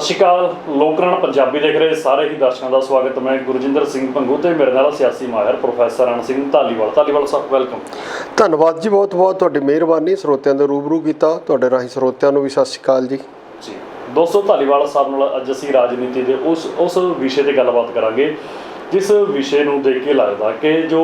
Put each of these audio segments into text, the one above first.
ਸ਼੍ਰੀ ਅਕਾਲ। ਲੋਕਰਾਣ ਪੰਜਾਬੀ ਦੇਖ ਰਹੇ ਸਾਰੇ ਹੀ ਦਰਸ਼ਕਾਂ ਦਾ ਸਵਾਗਤ। ਮੈਂ ਗੁਰਜਿੰਦਰ ਸਿੰਘ ਭੰਗੂ ਤੇ ਮੇਰੇ ਨਾਲ ਸਿਆਸੀ ਮਾਹਿਰ ਪ੍ਰੋਫੈਸਰ ਅਨ ਸਿੰਘ ਧਾਲੀਵਾਲ ਸਾਹਿਬ, ਵੈਲਕਮ। ਧੰਨਵਾਦ ਜੀ, ਬਹੁਤ ਬਹੁਤ ਤੁਹਾਡੀ ਮਿਹਰਬਾਨੀ। ਸਰੋਤਿਆਂ ਦਾ ਰੂਬਰੂ ਕੀਤਾ, ਤੁਹਾਡੇ ਰਾਹੀਂ ਸਰੋਤਿਆਂ ਨੂੰ ਵੀ ਸਤਿ ਸ਼੍ਰੀ ਅਕਾਲ ਜੀ। ਜੀ ਦੋਸਤੋ, ਧਾਲੀਵਾਲ ਸਾਹਿਬ ਨਾਲ ਅੱਜ ਅਸੀਂ ਰਾਜਨੀਤੀ ਦੇ ਉਸ ਵਿਸ਼ੇ ਤੇ ਗੱਲਬਾਤ ਕਰਾਂਗੇ ਜਿਸ ਵਿਸ਼ੇ ਨੂੰ ਦੇਖ ਕੇ ਲੱਗਦਾ ਕਿ ਜੋ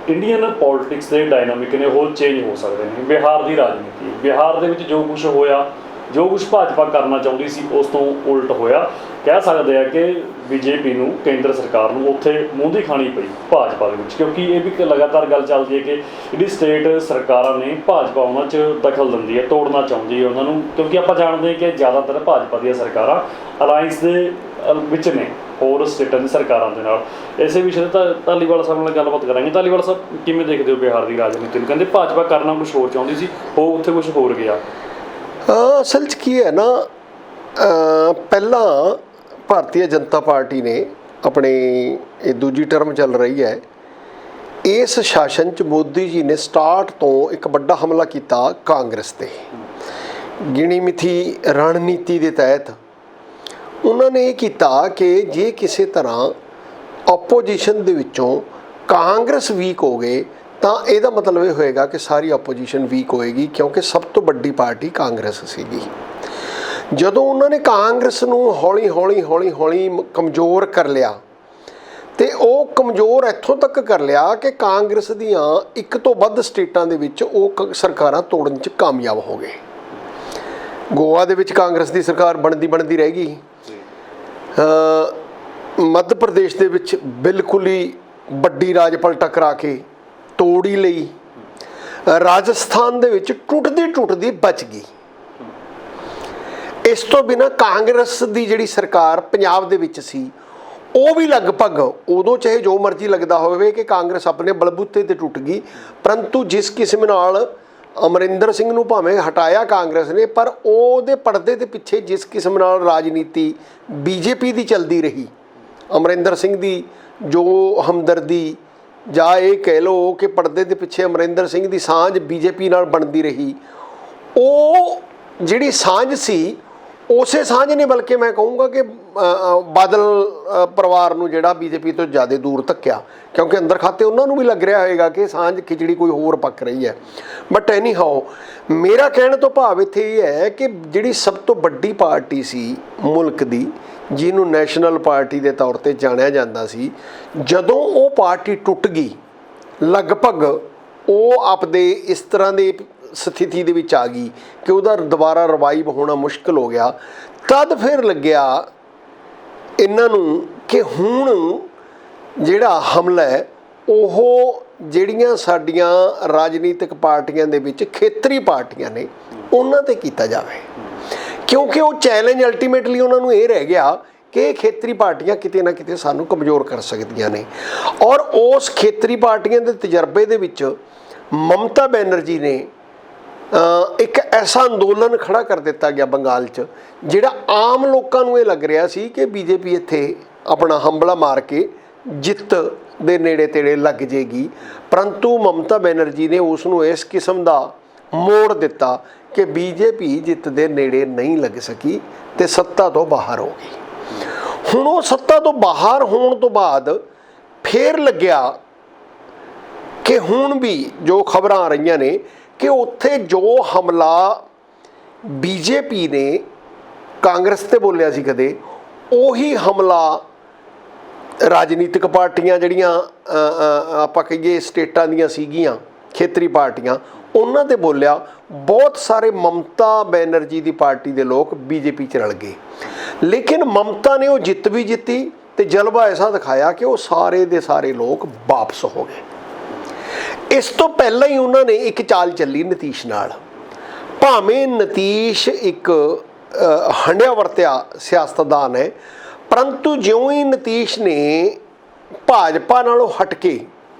ਇੰਡੀਅਨ ਪੋਲਿਟਿਕਸ ਦੇ ਡਾਇਨਾਮਿਕ ਨੇ ਉਹ ਚੇਂਜ ਹੋ ਸਕਦੇ ਨੇ। ਬਿਹਾਰ ਦੀ ਰਾਜਨੀਤੀ, ਬਿਹਾਰ ਦੇ ਵਿੱਚ ਜੋ ਕੁਝ ਹੋਇਆ, ਜੋ ਕੁਝ ਭਾਜਪਾ ਕਰਨਾ ਚਾਹੁੰਦੀ ਸੀ ਉਸ ਤੋਂ ਉਲਟ ਹੋਇਆ। ਕਹਿ ਸਕਦੇ ਆ ਕਿ ਬੀਜੇਪੀ ਨੂੰ, ਕੇਂਦਰ ਸਰਕਾਰ ਨੂੰ ਉੱਥੇ ਮੂੰਹ ਖਾਣੀ ਪਈ ਭਾਜਪਾ ਦੇ ਵਿੱਚ, ਕਿਉਂਕਿ ਇਹ ਵੀ ਲਗਾਤਾਰ ਗੱਲ ਚੱਲਦੀ ਹੈ ਕਿ ਜਿਹੜੀ ਸਟੇਟ ਸਰਕਾਰਾਂ ਨੇ ਭਾਜਪਾ ਉਹਨਾਂ 'ਚ ਦਖਲ ਦਿੰਦੀ ਹੈ, ਤੋੜਨਾ ਚਾਹੁੰਦੀ ਹੈ ਉਹਨਾਂ ਨੂੰ, ਕਿਉਂਕਿ ਆਪਾਂ ਜਾਣਦੇ ਹਾਂ ਕਿ ਜ਼ਿਆਦਾਤਰ ਭਾਜਪਾ ਦੀਆਂ ਸਰਕਾਰਾਂ ਅਲਾਇੰਸ ਦੇ ਵਿੱਚ ਨੇ ਹੋਰ ਸਟੇਟਾਂ ਦੀ ਸਰਕਾਰਾਂ ਦੇ ਨਾਲ। ਇਸੇ ਵਿਸ਼ੇ 'ਤੇ ਤਾਂ ਧਾਲੀਵਾਲ ਸਾਹਿਬ ਨਾਲ ਗੱਲਬਾਤ ਕਰਾਂਗੇ। ਧਾਲੀਵਾਲ ਸਾਹਿਬ, ਕਿਵੇਂ ਦੇਖਦੇ ਹੋ ਬਿਹਾਰ ਦੀ ਰਾਜਨੀਤੀ ਨੂੰ? ਕਹਿੰਦੇ ਭਾਜਪਾ ਕਰਨਾ ਕੁਛ ਹੋਰ ਚਾਹੁੰਦੀ ਸੀ, ਉਹ ਉੱਥੇ ਕੁਛ ਹੋਰ ਗਿਆ। ਅਸਲ 'ਚ ਕੀ ਹੈ ਨਾ, ਪਹਿਲਾਂ ਭਾਰਤੀ ਜਨਤਾ ਪਾਰਟੀ ਨੇ ਆਪਣੀ ਇਹ ਦੂਜੀ ਟਰਮ ਚੱਲ ਰਹੀ ਹੈ, ਇਸ ਸ਼ਾਸਨ 'ਚ ਮੋਦੀ ਜੀ ਨੇ ਸਟਾਰਟ ਤੋਂ ਇੱਕ ਵੱਡਾ ਹਮਲਾ ਕੀਤਾ ਕਾਂਗਰਸ 'ਤੇ। ਗਿਣੀ ਮਿਥੀ ਰਣਨੀਤੀ ਦੇ ਤਹਿਤ ਉਹਨਾਂ ਨੇ ਇਹ ਕੀਤਾ ਕਿ ਜੇ ਕਿਸੇ ਤਰ੍ਹਾਂ ਆਪੋਜੀਸ਼ਨ ਦੇ ਵਿੱਚੋਂ ਕਾਂਗਰਸ ਵੀਕ ਹੋ ਗਏ ਤਾਂ ਇਹਦਾ ਮਤਲਬ ਇਹ ਹੋਏਗਾ ਕਿ ਸਾਰੀ ਆਪੋਜੀਸ਼ਨ ਵੀਕ ਹੋਏਗੀ, ਕਿਉਂਕਿ ਸਭ ਤੋਂ ਵੱਡੀ ਪਾਰਟੀ ਕਾਂਗਰਸ ਸੀਗੀ। ਜਦੋਂ ਉਹਨਾਂ ਨੇ ਕਾਂਗਰਸ ਨੂੰ ਹੌਲੀ ਹੌਲੀ ਕਮਜ਼ੋਰ ਕਰ ਲਿਆ ਤੇ ਉਹ ਕਮਜ਼ੋਰ ਇੱਥੋਂ ਤੱਕ ਕਰ ਲਿਆ ਕਿ ਕਾਂਗਰਸ ਦੀਆਂ ਇੱਕ ਤੋਂ ਵੱਧ ਸਟੇਟਾਂ ਦੇ ਵਿੱਚ ਉਹ ਸਰਕਾਰਾਂ ਤੋੜਨ 'ਚ ਕਾਮਯਾਬ ਹੋ ਗਏ। ਗੋਆ ਦੇ ਵਿੱਚ ਕਾਂਗਰਸ ਦੀ ਸਰਕਾਰ ਬਣਦੀ ਰਹਿ ਗਈ। ਮੱਧ ਪ੍ਰਦੇਸ਼ ਦੇ ਵਿੱਚ ਬਿਲਕੁਲ ਹੀ ਵੱਡੀ ਰਾਜ ਪਲਟਾ ਕਰਾ ਕੇ ਤੋੜ ਹੀ ਲਈ। ਰਾਜਸਥਾਨ ਦੇ ਵਿੱਚ ਟੁੱਟਦੀ ਬਚ ਗਈ। ਇਸ ਤੋਂ ਬਿਨਾਂ ਕਾਂਗਰਸ ਦੀ ਜਿਹੜੀ ਸਰਕਾਰ ਪੰਜਾਬ ਦੇ ਵਿੱਚ ਸੀ ਉਹ ਵੀ ਲਗਭਗ ਉਦੋਂ, ਚਾਹੇ ਜੋ ਮਰਜ਼ੀ ਲੱਗਦਾ ਹੋਵੇ ਕਿ ਕਾਂਗਰਸ ਆਪਣੇ ਬਲਬੂਤੇ ਤੇ ਟੁੱਟ ਗਈ, ਪਰੰਤੂ ਜਿਸ ਕਿਸਮ ਨਾਲ ਅਮਰਿੰਦਰ ਸਿੰਘ ਨੂੰ ਭਾਵੇਂ ਹਟਾਇਆ ਕਾਂਗਰਸ ਨੇ, ਪਰ ਉਹਦੇ ਪਰਦੇ ਦੇ ਪਿੱਛੇ ਜਿਸ ਕਿਸਮ ਨਾਲ ਰਾਜਨੀਤੀ ਬੀਜੇਪੀ ਦੀ ਚੱਲਦੀ ਰਹੀ, ਅਮਰਿੰਦਰ ਸਿੰਘ ਦੀ ਜੋ ਹਮਦਰਦੀ ਜਾਂ ਇਹ ਕਹਿ ਲਓ ਕਿ ਪਰਦੇ ਦੇ ਪਿੱਛੇ ਅਮਰਿੰਦਰ ਸਿੰਘ ਦੀ ਸਾਂਝ ਬੀਜੇਪੀ ਨਾਲ ਬਣਦੀ ਰਹੀ, ਉਹ ਜਿਹੜੀ ਸਾਂਝ ਸੀ ਉਸੇ ਸਾਂਝ ਨੇ ਬਲਕਿ ਮੈਂ ਕਹੂੰਗਾ ਕਿ ਬਾਦਲ ਪਰਿਵਾਰ ਨੂੰ ਜਿਹੜਾ ਬੀਜੇਪੀ ਤੋਂ ਜ਼ਿਆਦਾ ਦੂਰ ਧੱਕਿਆ, ਕਿਉਂਕਿ ਅੰਦਰ ਖਾਤੇ ਉਹਨਾਂ ਨੂੰ ਵੀ ਲੱਗ ਰਿਹਾ ਹੋਏਗਾ ਕਿ ਸਾਂਝ ਖਿਚੜੀ ਕੋਈ ਹੋਰ ਪੱਕ ਰਹੀ ਹੈ। ਬਟ ਐਨੀ ਹਾਓ, ਮੇਰਾ ਕਹਿਣ ਤੋਂ ਭਾਵ ਇੱਥੇ ਇਹ ਹੈ ਕਿ ਜਿਹੜੀ ਸਭ ਤੋਂ ਵੱਡੀ ਪਾਰਟੀ ਸੀ ਮੁਲਕ ਦੀ, ਜਿਹਨੂੰ ਨੈਸ਼ਨਲ ਪਾਰਟੀ ਦੇ ਤੌਰ 'ਤੇ ਜਾਣਿਆ ਜਾਂਦਾ ਸੀ, ਜਦੋਂ ਉਹ ਪਾਰਟੀ ਟੁੱਟ ਗਈ, ਲਗਭਗ ਉਹ ਆਪਦੇ ਇਸ ਤਰ੍ਹਾਂ ਦੇ ਸਥਿਤੀ ਦੇ ਵਿੱਚ ਆ ਗਈ ਕਿ ਉਹਦਾ ਦੁਬਾਰਾ ਰਿਵਾਈਵ ਹੋਣਾ ਮੁਸ਼ਕਿਲ ਹੋ ਗਿਆ। ਤਦ ਫਿਰ ਲੱਗਿਆ ਇਹਨਾਂ ਨੂੰ ਕਿ ਹੁਣ ਜਿਹੜਾ ਹਮਲਾ ਹੈ ਉਹ ਜਿਹੜੀਆਂ ਸਾਡੀਆਂ ਰਾਜਨੀਤਿਕ ਪਾਰਟੀਆਂ ਦੇ ਵਿੱਚ ਖੇਤਰੀ ਪਾਰਟੀਆਂ ਨੇ ਉਹਨਾਂ 'ਤੇ ਕੀਤਾ ਜਾਵੇ, ਕਿਉਂਕਿ ਉਹ ਚੈਲੰਜ ਅਲਟੀਮੇਟਲੀ ਉਹਨਾਂ ਨੂੰ ਇਹ ਰਹਿ ਗਿਆ ਕਿ ਖੇਤਰੀ ਪਾਰਟੀਆਂ ਕਿਤੇ ਨਾ ਕਿਤੇ ਸਾਨੂੰ ਕਮਜ਼ੋਰ ਕਰ ਸਕਦੀਆਂ ਨੇ। ਔਰ ਉਸ ਖੇਤਰੀ ਪਾਰਟੀਆਂ ਦੇ ਤਜਰਬੇ ਦੇ ਵਿੱਚ ਮਮਤਾ ਬੈਨਰਜੀ ਨੇ ਇੱਕ ਐਸਾ ਅੰਦੋਲਨ ਖੜਾ ਕਰ ਦਿੱਤਾ ਗਿਆ ਬੰਗਾਲ 'ਚ, ਜਿਹੜਾ ਆਮ ਲੋਕਾਂ ਨੂੰ ਇਹ ਲੱਗ ਰਿਹਾ ਸੀ ਕਿ ਬੀਜੇਪੀ ਇੱਥੇ ਆਪਣਾ ਹੰਬਲਾ ਮਾਰ ਕੇ ਜਿੱਤ ਦੇ ਨੇੜੇ ਤੇੜੇ ਲੱਗ ਜਾਏਗੀ, ਪਰੰਤੂ ਮਮਤਾ ਬੈਨਰਜੀ ਨੇ ਉਸ ਨੂੰ ਇਸ ਕਿਸਮ ਦਾ ਮੋੜ ਦਿੱਤਾ ਕਿ ਬੀਜੇਪੀ ਜਿੱਤ ਦੇ ਨੇੜੇ ਨਹੀਂ ਲੱਗ ਸਕੀ ਤੇ ਸੱਤਾ ਤੋਂ ਬਾਹਰ ਹੋ ਗਈ। ਹੁਣ ਉਹ ਸੱਤਾ ਤੋਂ ਬਾਹਰ ਹੋਣ ਤੋਂ ਬਾਅਦ ਫੇਰ ਲੱਗਿਆ ਕਿ ਹੁਣ ਵੀ ਜੋ ਖਬਰਾਂ ਆ ਰਹੀਆਂ ਨੇ ਕਿ ਉੱਥੇ ਜੋ ਹਮਲਾ ਬੀਜੇਪੀ ਨੇ ਕਾਂਗਰਸ 'ਤੇ ਬੋਲਿਆ ਸੀ ਕਦੇ, ਉਹੀ ਹਮਲਾ ਰਾਜਨੀਤਿਕ ਪਾਰਟੀਆਂ ਜਿਹੜੀਆਂ ਆਪਾਂ ਕਹੀਏ ਸਟੇਟਾਂ ਦੀਆਂ ਸੀਗੀਆਂ, ਖੇਤਰੀ ਪਾਰਟੀਆਂ, ਉਹਨਾਂ 'ਤੇ ਬੋਲਿਆ। ਬਹੁਤ ਸਾਰੇ ਮਮਤਾ ਬੈਨਰਜੀ ਦੀ ਪਾਰਟੀ ਦੇ ਲੋਕ ਬੀਜੇਪੀ 'ਚ ਰਲ ਗਏ, ਲੇਕਿਨ ਮਮਤਾ ਨੇ ਉਹ ਜਿੱਤ ਵੀ ਜਿੱਤੀ ਤੇ ਜਲਵਾ ਐਸਾ ਦਿਖਾਇਆ ਕਿ ਉਹ ਸਾਰੇ ਦੇ ਸਾਰੇ ਲੋਕ ਵਾਪਸ ਹੋ ਗਏ। ਇਸ ਤੋਂ ਪਹਿਲਾਂ ਹੀ ਉਹਨਾਂ ਨੇ ਇੱਕ ਚਾਲ ਚੱਲੀ ਨਤੀਸ਼ ਨਾਲ। ਭਾਵੇਂ ਨਤੀਸ਼ ਇੱਕ ਹੰਡਿਆ ਵਰਤਿਆ ਸਿਆਸਤਦਾਨ ਹੈ, ਪਰੰਤੂ ਜਿਉਂ ਹੀ ਨਤੀਸ਼ ਨੇ ਭਾਜਪਾ ਨਾਲੋਂ ਹਟ ਕੇ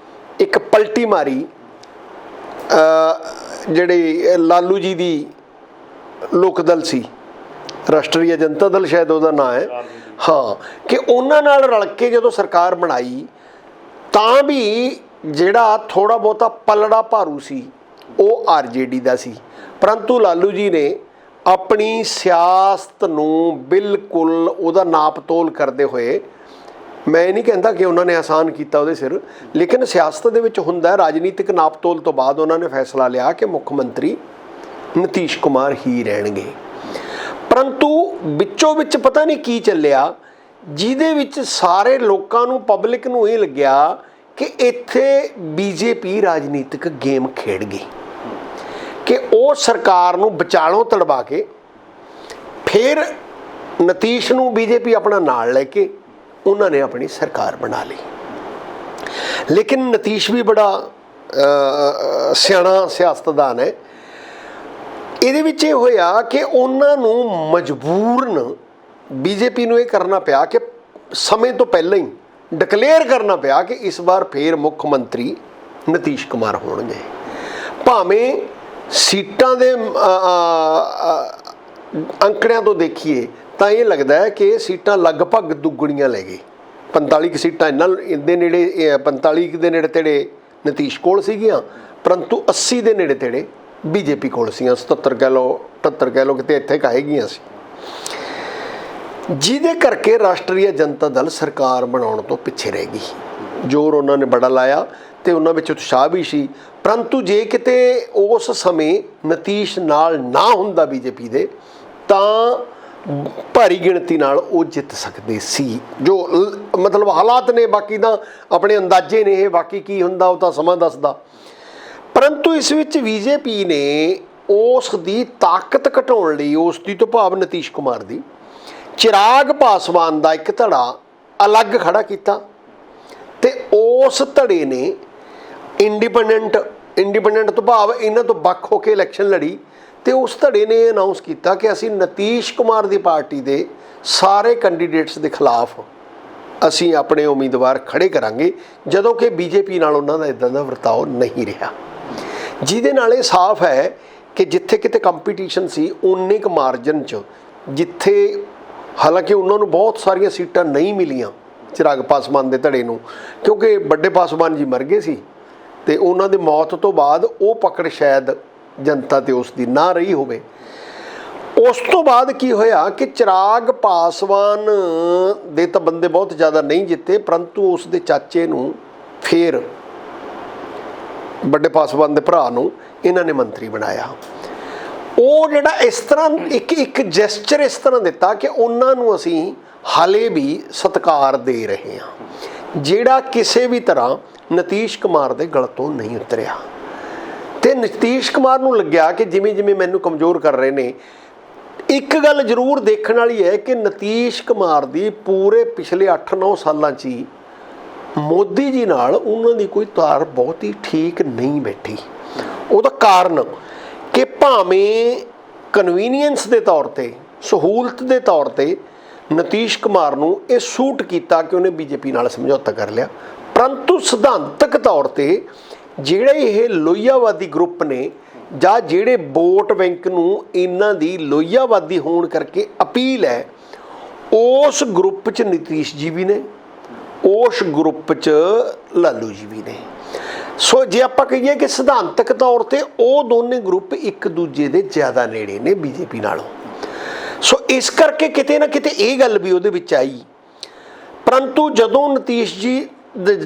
ਇੱਕ ਪਲਟੀ ਮਾਰੀ, ਜਿਹੜੀ ਲਾਲੂ ਜੀ ਦੀ ਲੋਕ ਦਲ ਸੀ, ਰਾਸ਼ਟਰੀ ਜਨਤਾ ਦਲ ਸ਼ਾਇਦ ਉਹਦਾ ਨਾਂ ਹੈ, ਹਾਂ, ਕਿ ਉਹਨਾਂ ਨਾਲ ਰਲ ਕੇ ਜਦੋਂ ਸਰਕਾਰ ਬਣਾਈ ਤਾਂ ਵੀ ਜਿਹੜਾ ਥੋੜ੍ਹਾ ਬਹੁਤਾ ਪਲੜਾ ਭਾਰੂ ਸੀ ਉਹ ਆਰਜੇਡੀ ਦਾ ਸੀ, ਪਰੰਤੂ ਲਾਲੂ ਜੀ ਨੇ ਆਪਣੀ ਸਿਆਸਤ ਨੂੰ ਬਿਲਕੁਲ ਉਹਦਾ ਨਾਪ ਤੋਲ ਕਰਦੇ ਹੋਏ, ਮੈਂ ਨਹੀਂ ਕਹਿੰਦਾ ਕਿ ਉਹਨਾਂ ਨੇ ਆਸਾਨ ਕੀਤਾ ਉਹਦੇ ਸਿਰ, ਲੇਕਿਨ ਸਿਆਸਤ ਦੇ ਵਿੱਚ ਹੁੰਦਾ ਰਾਜਨੀਤਿਕ ਨਾਪ ਤੋਲ ਤੋਂ ਬਾਅਦ ਉਹਨਾਂ ਨੇ ਫੈਸਲਾ ਲਿਆ ਕਿ ਮੁੱਖ ਮੰਤਰੀ ਨਿਤੀਸ਼ ਕੁਮਾਰ ਹੀ ਰਹਿਣਗੇ। ਪਰੰਤੂ ਵਿੱਚੋਂ ਵਿੱਚ ਪਤਾ ਨਹੀਂ ਕੀ ਚੱਲਿਆ, ਜਿਹਦੇ ਵਿੱਚ ਸਾਰੇ ਲੋਕਾਂ ਨੂੰ, ਪਬਲਿਕ ਨੂੰ ਇਹ ਲੱਗਿਆ ਕਿ ਇੱਥੇ ਬੀਜੇਪੀ ਰਾਜਨੀਤਿਕ ਗੇਮ ਖੇਡ ਗਈ, ਕਿ ਉਹ ਸਰਕਾਰ ਨੂੰ ਵਿਚਾਲੋਂ ਤੜਵਾ ਕੇ ਫਿਰ ਨਿਤੀਸ਼ ਨੂੰ ਬੀਜੇਪੀ ਆਪਣਾ ਨਾਲ ਲੈ ਕੇ ਉਹਨਾਂ ਨੇ ਆਪਣੀ ਸਰਕਾਰ ਬਣਾ ਲਈ। ਲੇਕਿਨ ਨਿਤੀਸ਼ ਵੀ ਬੜਾ ਸਿਆਣਾ ਸਿਆਸਤਦਾਨ ਹੈ। ਇਹਦੇ ਵਿੱਚ ਇਹ ਹੋਇਆ ਕਿ ਉਹਨਾਂ ਨੂੰ ਮਜਬੂਰਨ ਬੀਜੇਪੀ ਨੂੰ ਇਹ ਕਰਨਾ ਪਿਆ ਕਿ ਸਮੇਂ ਤੋਂ ਪਹਿਲਾਂ ਹੀ ਡਿਕਲੇਅਰ ਕਰਨਾ ਪਿਆ ਕਿ ਇਸ ਵਾਰ ਫੇਰ ਮੁੱਖ ਮੰਤਰੀ ਨਿਤੀਸ਼ ਕੁਮਾਰ ਹੋਣਗੇ। ਭਾਵੇਂ ਸੀਟਾਂ ਦੇ ਅੰਕੜਿਆਂ ਤੋਂ ਦੇਖੀਏ ਤਾਂ ਇਹ ਲੱਗਦਾ ਹੈ ਕਿ ਸੀਟਾਂ ਲਗਭਗ ਦੁੱਗਣੀਆਂ ਲੈ ਗਏ। 45 ਸੀਟਾਂ ਇਹਦੇ ਨੇੜੇ, 45 ਦੇ ਨੇੜੇ ਤੇੜੇ ਨਿਤੀਸ਼ ਕੋਲ ਸੀਗੀਆਂ, ਪਰੰਤੂ 80 ਦੇ ਨੇੜੇ ਤੇੜੇ ਬੀਜੇਪੀ ਕੋਲ ਸੀਗੀਆਂ। 77 ਕਹਿ ਲਓ, 78 ਕਹਿ ਲਓ, ਕਿਤੇ ਇੱਥੇ ਕਹੇਗੀਆਂ ਸੀ, ਜਿਹਦੇ ਕਰਕੇ ਰਾਸ਼ਟਰੀ ਜਨਤਾ ਦਲ ਸਰਕਾਰ ਬਣਾਉਣ ਤੋਂ ਪਿੱਛੇ ਰਹਿ ਗਈ। ਜ਼ੋਰ ਉਹਨਾਂ ਨੇ ਬੜਾ ਲਾਇਆ ਤੇ ਉਹਨਾਂ ਵਿੱਚ ਉਤਸ਼ਾਹ ਵੀ ਸੀ, ਪਰੰਤੂ ਜੇ ਕਿਤੇ ਉਸ ਸਮੇਂ ਨਿਤੀਸ਼ ਨਾਲ ਨਾ ਹੁੰਦਾ ਬੀਜੇਪੀ ਦੇ ਤਾਂ ਭਾਰੀ ਗਿਣਤੀ ਨਾਲ ਉਹ ਜਿੱਤ ਸਕਦੇ ਸੀ। ਜੋ ਮਤਲਬ ਹਾਲਾਤ ਨੇ, ਬਾਕੀ ਤਾਂ ਆਪਣੇ ਅੰਦਾਜ਼ੇ ਨੇ, ਇਹ ਬਾਕੀ ਕੀ ਹੁੰਦਾ ਉਹ ਤਾਂ ਸਮਾਂ ਦੱਸਦਾ। ਪਰੰਤੂ ਇਸ ਵਿੱਚ ਬੀਜੇਪੀ ਨੇ ਉਸ ਦੀ ਤਾਕਤ ਘਟਾਉਣ ਲਈ, ਉਸ ਦੀ ਤੋਂ ਭਾਵ ਨਿਤੀਸ਼ ਕੁਮਾਰ ਦੀ, ਚਿਰਾਗ ਪਾਸਵਾਨ ਦਾ ਇੱਕ ਧੜਾ ਅਲੱਗ ਖੜਾ ਕੀਤਾ ਤੇ ਉਸ ਧੜੇ ਨੇ ਇੰਡੀਪੈਂਡੈਂਟ ਤੋਂ ਭਾਵ ਇਹਨਾਂ ਤੋਂ ਵੱਖ ਹੋ ਕੇ ਇਲੈਕਸ਼ਨ ਲੜੀ ਤੇ ਉਸ ਧੜੇ ਨੇ ਅਨਾਉਂਸ ਕੀਤਾ ਕਿ ਅਸੀਂ ਨਿਤੀਸ਼ ਕੁਮਾਰ ਦੀ ਪਾਰਟੀ ਦੇ ਸਾਰੇ ਕੈਂਡੀਡੇਟਸ ਦੇ ਖਿਲਾਫ ਅਸੀਂ ਆਪਣੇ ਉਮੀਦਵਾਰ ਖੜੇ ਕਰਾਂਗੇ, ਜਦੋਂ ਕਿ ਬੀਜੇਪੀ ਨਾਲ ਉਹਨਾਂ ਦਾ ਇਦਾਂ ਦਾ ਵਰਤਾਓ ਨਹੀਂ ਰਿਹਾ। ਜਿਹਦੇ ਨਾਲ ਇਹ ਸਾਫ਼ ਹੈ ਕਿ ਜਿੱਥੇ ਕਿਤੇ ਕੰਪੀਟੀਸ਼ਨ ਸੀ, ਉਨੇ ਕੁ ਮਾਰਜਨ 'ਚ, ਜਿੱਥੇ ਹਾਲਾਂਕਿ ਉਹਨਾਂ ਨੂੰ ਬਹੁਤ ਸਾਰੀਆਂ ਸੀਟਾਂ ਨਹੀਂ ਮਿਲੀਆਂ ਚਿਰਾਗ ਪਾਸਵਾਨ ਦੇ ਧੜੇ ਨੂੰ, ਕਿਉਂਕਿ ਵੱਡੇ ਪਾਸਵਾਨ ਜੀ ਮਰ ਗਏ ਸੀ ਤੇ ਉਹਨਾਂ ਦੀ ਮੌਤ ਤੋਂ ਬਾਅਦ ਉਹ ਪਕੜ ਸ਼ਾਇਦ ਜਨਤਾ ਤੇ ਉਸ ਦੀ ਨਾ ਰਹੀ ਹੋਵੇ। ਉਸ ਤੋਂ ਬਾਅਦ ਕੀ ਹੋਇਆ ਕਿ ਚਿਰਾਗ ਪਾਸਵਾਨ ਦੇ ਤਾਂ ਬੰਦੇ ਬਹੁਤ ਜ਼ਿਆਦਾ ਨਹੀਂ ਜਿੱਤੇ, ਪਰੰਤੂ ਉਸ ਦੇ ਚਾਚੇ ਨੂੰ ਫਿਰ ਵੱਡੇ ਪਾਸਵਾਨ ਦੇ ਭਰਾ ਨੂੰ ਇਹਨਾਂ ਨੇ ਮੰਤਰੀ ਬਣਾਇਆ। ਉਹ ਜਿਹੜਾ ਇਸ ਤਰ੍ਹਾਂ ਇੱਕ ਜੈਸਚਰ ਇਸ ਤਰ੍ਹਾਂ ਦਿੱਤਾ ਕਿ ਉਹਨਾਂ ਨੂੰ ਅਸੀਂ ਹਾਲੇ ਵੀ ਸਤਿਕਾਰ ਦੇ ਰਹੇ ਹਾਂ, ਜਿਹੜਾ ਕਿਸੇ ਵੀ ਤਰ੍ਹਾਂ ਨਿਤੀਸ਼ ਕੁਮਾਰ ਦੇ ਗਲ ਤੋਂ ਨਹੀਂ ਉਤਰਿਆ। ਤੇ ਨਿਤੀਸ਼ ਕੁਮਾਰ ਨੂੰ ਲੱਗਿਆ ਕਿ ਜਿਵੇਂ ਜਿਵੇਂ ਮੈਨੂੰ ਕਮਜ਼ੋਰ ਕਰ ਰਹੇ ਨੇ। ਇੱਕ ਗੱਲ ਜ਼ਰੂਰ ਦੇਖਣ ਵਾਲੀ ਹੈ ਕਿ ਨਿਤੀਸ਼ ਕੁਮਾਰ ਦੀ ਪੂਰੇ ਪਿਛਲੇ 8-9 ਸਾਲਾਂ 'ਚ ਹੀ ਮੋਦੀ ਜੀ ਨਾਲ ਉਹਨਾਂ ਦੀ ਕੋਈ ਤਾਰ ਬਹੁਤੀ ਠੀਕ ਨਹੀਂ ਬੈਠੀ। ਉਹਦਾ ਕਾਰਨ ਕਿ ਭਾਵੇਂ ਕਨਵੀਨੀਅੰਸ ਦੇ ਤੌਰ 'ਤੇ, ਸਹੂਲਤ ਦੇ ਤੌਰ 'ਤੇ ਨਿਤੀਸ਼ ਕੁਮਾਰ ਨੂੰ ਇਹ ਸੂਟ ਕੀਤਾ ਕਿ ਉਹਨੇ ਬੀਜੇਪੀ ਨਾਲ ਸਮਝੌਤਾ ਕਰ ਲਿਆ, ਪਰੰਤੂ ਸਿਧਾਂਤਕ ਤੌਰ 'ਤੇ ਜਿਹੜੇ ਇਹ ਲੋਹੀਆਵਾਦੀ ਗਰੁੱਪ ਨੇ ਜਾਂ ਜਿਹੜੇ ਵੋਟ ਬੈਂਕ ਨੂੰ ਇਹਨਾਂ ਦੀ ਲੋਹੀਆਵਾਦੀ ਹੋਣ ਕਰਕੇ ਅਪੀਲ ਹੈ, ਉਸ ਗਰੁੱਪ 'ਚ ਨਿਤੀਸ਼ ਜੀ ਵੀ ਨੇ, ਉਸ ਗਰੁੱਪ 'ਚ ਲਾਲੂ ਜੀ ਵੀ ਨੇ। ਸੋ ਜੇ ਆਪਾਂ ਕਹੀਏ ਕਿ ਸਿਧਾਂਤਕ ਤੌਰ 'ਤੇ ਉਹ ਦੋਨੇ ਗਰੁੱਪ ਇੱਕ ਦੂਜੇ ਦੇ ਜ਼ਿਆਦਾ ਨੇੜੇ ਨੇ ਬੀਜੇਪੀ ਨਾਲੋਂ। ਸੋ ਇਸ ਕਰਕੇ ਕਿਤੇ ਨਾ ਕਿਤੇ ਇਹ ਗੱਲ ਵੀ ਉਹਦੇ ਵਿੱਚ ਆਈ। ਪਰੰਤੂ ਜਦੋਂ ਨਿਤੀਸ਼ ਜੀ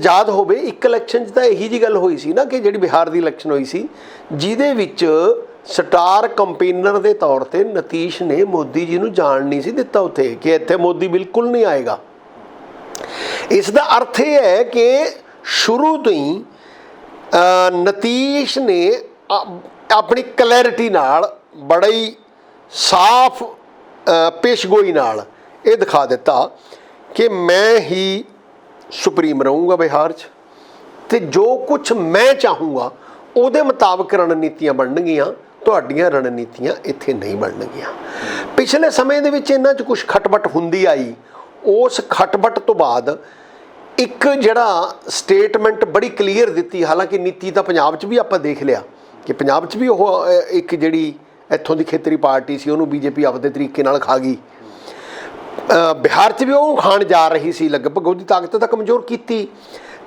ਯਾਦ ਹੋਵੇ, ਇੱਕ ਇਲੈਕਸ਼ਨ 'ਚ ਤਾਂ ਇਹੀ ਜਿਹੀ ਗੱਲ ਹੋਈ ਸੀ ਨਾ ਕਿ ਜਿਹੜੀ ਬਿਹਾਰ ਦੀ ਇਲੈਕਸ਼ਨ ਹੋਈ ਸੀ, ਜਿਹਦੇ ਵਿੱਚ ਸਟਾਰ ਕੰਪੇਨਰ ਦੇ ਤੌਰ 'ਤੇ ਨਿਤੀਸ਼ ਨੇ ਮੋਦੀ ਜੀ ਨੂੰ ਜਾਣ ਨਹੀਂ ਸੀ ਦਿੱਤਾ ਉੱਥੇ, ਕਿ ਇੱਥੇ ਮੋਦੀ ਬਿਲਕੁਲ ਨਹੀਂ ਆਏਗਾ। ਇਸ ਦਾ ਅਰਥ ਇਹ ਹੈ ਕਿ ਸ਼ੁਰੂ ਤੋਂ ਹੀ ਨਿਤੀਸ਼ ਨੇ ਆਪਣੀ ਕਲੈਰਿਟੀ ਨਾਲ, ਬੜਾ ਹੀ ਸਾਫ਼ ਪੇਸ਼ਗੋਈ ਨਾਲ ਇਹ ਦਿਖਾ ਦਿੱਤਾ ਕਿ ਮੈਂ ਹੀ ਸੁਪਰੀਮ ਰਹੂੰਗਾ ਬਿਹਾਰ 'ਚ, ਤੇ ਜੋ ਕੁਝ ਮੈਂ ਚਾਹੂੰਗਾ ਉਹਦੇ ਮੁਤਾਬਕ ਰਣਨੀਤੀਆਂ ਬਣਨਗੀਆਂ, ਤੁਹਾਡੀਆਂ ਰਣਨੀਤੀਆਂ ਇੱਥੇ ਨਹੀਂ ਬਣਨਗੀਆਂ। ਪਿਛਲੇ ਸਮੇਂ ਦੇ ਵਿੱਚ ਇਹਨਾਂ 'ਚ ਕੁਝ ਖਟਪਟ ਹੁੰਦੀ ਆਈ। ਉਸ ਖਟਪਟ ਤੋਂ ਬਾਅਦ ਇੱਕ ਜਿਹੜਾ ਸਟੇਟਮੈਂਟ ਬੜੀ ਕਲੀਅਰ ਦਿੱਤੀ, ਹਾਲਾਂਕਿ ਨੀਤੀ ਤਾਂ ਪੰਜਾਬ 'ਚ ਵੀ ਆਪਾਂ ਦੇਖ ਲਿਆ ਕਿ ਪੰਜਾਬ 'ਚ ਵੀ ਉਹ ਇੱਕ ਜਿਹੜੀ ਇੱਥੋਂ ਦੀ ਖੇਤਰੀ ਪਾਰਟੀ ਸੀ ਉਹਨੂੰ ਬੀਜੇਪੀ ਆਪਦੇ ਤਰੀਕੇ ਨਾਲ ਖਾ ਗਈ। ਬਿਹਾਰ 'ਚ ਵੀ ਉਹ ਖਾਣ ਜਾ ਰਹੀ ਸੀ, ਲਗਭਗ ਉਹਦੀ ਤਾਕਤ ਤਾਂ ਕਮਜ਼ੋਰ ਕੀਤੀ।